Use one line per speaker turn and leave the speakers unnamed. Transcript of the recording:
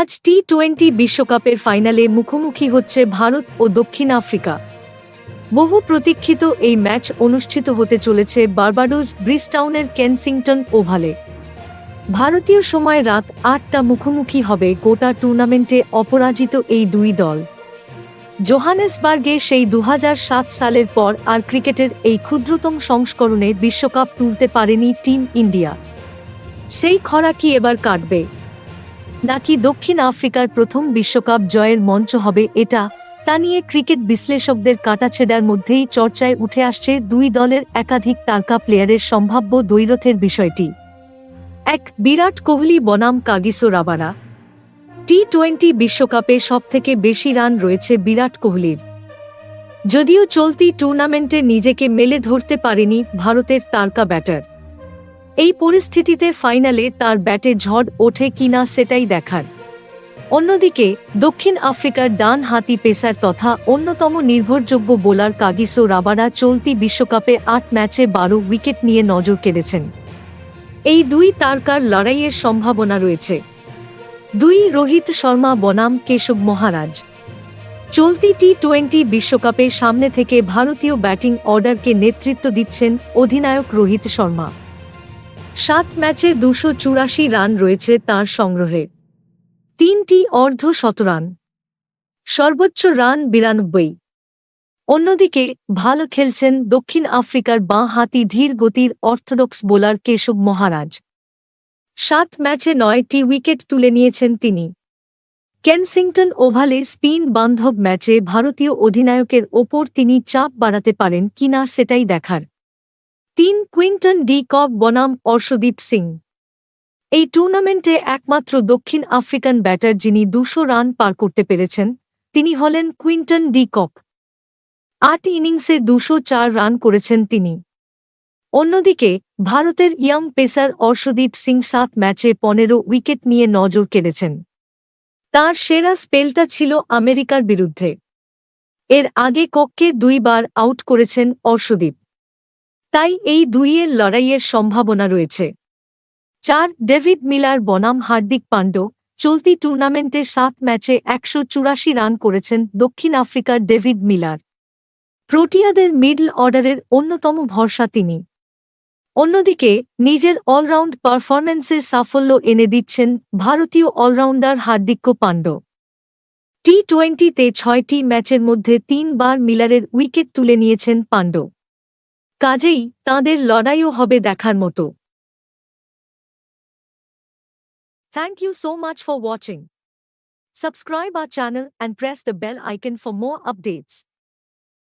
আজ টি-20 বিশ্বকাপের ফাইনালে মুখোমুখি হচ্ছে ভারত ও দক্ষিণ আফ্রিকা। বহু প্রতীক্ষিত এই ম্যাচ অনুষ্ঠিত হতে চলেছে বার্বাডোস ব্রিজটাউনের কেনসিংটন ওভালে। ভারতীয় সময় রাত ৮টা মুখোমুখি হবে গোটা টুর্নামেন্টে অপরাজিত এই দুই দল। জোহানেসবার্গে সেই ২০০৭ সালের পর আর ক্রিকেটের এই ক্ষুদ্রতম সংস্করণে বিশ্বকাপ তুলতে পারেনি টিম ইন্ডিয়া। সেই খরা কি এবার কাটবে, নাকি দক্ষিণ আফ্রিকার প্রথম বিশ্বকাপ জয়ের মঞ্চ হবে এটা, তা নিয়ে ক্রিকেট বিশ্লেষকদের কাটাছেঁড়ার মধ্যেই চর্চায় উঠে আসছে দুই দলের একাধিক তারকা প্লেয়ারের সম্ভাব্য দ্বৈরথের বিষয়টি। এক, বিরাট কোহলি বনাম কাগিসো রাবাডা। টি-20 বিশ্বকাপে সবথেকে বেশি রান রয়েছে বিরাট কোহলির। যদিও চলতি টুর্নামেন্টে নিজেকে মেলে ধরতে পারেনি ভারতের তারকা ব্যাটার। এই পরিস্থিতিতে ফাইনালে তার ব্যাটে ঝড় ওঠে কিনা সেটাই দেখার। অন্যদিকে দক্ষিণ আফ্রিকার ডান হাতি পেসার তথা অন্যতম নির্ভরযোগ্য বোলার কাগিসো রাবাডা চলতি বিশ্বকাপে ৮ ম্যাচে ১২ উইকেট নিয়ে নজর কেড়েছেন। এই দুই তারকার লড়াইয়ের সম্ভাবনা রয়েছে। ২, রোহিত শর্মা বনাম কেশব মহারাজ। চলতি টি-20 বিশ্বকাপে সামনে থেকে ভারতীয় ব্যাটিং অর্ডারকে নেতৃত্ব দিচ্ছেন অধিনায়ক রোহিত শর্মা। ৭ ম্যাচে ২৮৪ রান রয়েছে তাঁর সংগ্রহে, ৩টি অর্ধ-শতরান, সর্বোচ্চ রান ৯২। অন্যদিকে ভালো খেলছেন দক্ষিণ আফ্রিকার বাঁ হাতি ধীর গতির অর্থোডক্স বোলার কেশব মহারাজ। ৭ ম্যাচে ৯টি উইকেট তুলে নিয়েছেন তিনি। কেনসিংটন ওভালে স্পিন বান্ধব ম্যাচে ভারতীয় অধিনায়কের ওপর তিনি চাপ বাড়াতে পারেন কিনা সেটাই দেখার। ৩, কুইন্টন ডি কক বনাম অর্শদীপ সিং। এই টুর্নামেন্টে একমাত্র দক্ষিণ আফ্রিকান ব্যাটার যিনি ২০০ রান পার করতে পেরেছেন তিনি হলেন কুইন্টন ডি কক। ৮ ইনিংসে ২০৪ রান করেছেন তিনি। অন্যদিকে ভারতের ইয়ং পেসার অর্শদীপ সিং ৭ ম্যাচে ১৫ উইকেট নিয়ে নজর কেড়েছেন। তাঁর সেরা স্পেলটা ছিল আমেরিকার বিরুদ্ধে। এর আগে কককে ২ বার আউট করেছেন অর্শদীপ। তাই এই দুইয়ের লড়াইয়ের সম্ভাবনা রয়েছে। ৪, ডেভিড মিলার বনাম হার্দিক পান্ড্য। চলতি টুর্নামেন্টে ৭ ম্যাচে ১৮৪ রান করেছেন দক্ষিণ আফ্রিকার ডেভিড মিলার। প্রোটিয়াদের মিডল অর্ডারের অন্যতম ভরসা তিনি। অন্যদিকে নিজের অলরাউন্ড পারফরম্যান্সে সাফল্য এনে দিচ্ছেন ভারতীয় অলরাউন্ডার হার্দিক পান্ড্য। টি-20তে ৬টি ম্যাচের মধ্যে ৩ বার মিলারের উইকেট তুলে নিয়েছেন পান্ড্য। কাজেই তাঁদের লড়াইও হবে দেখার মতো। Thank you so much for watching. Subscribe our channel and press the bell icon for more updates.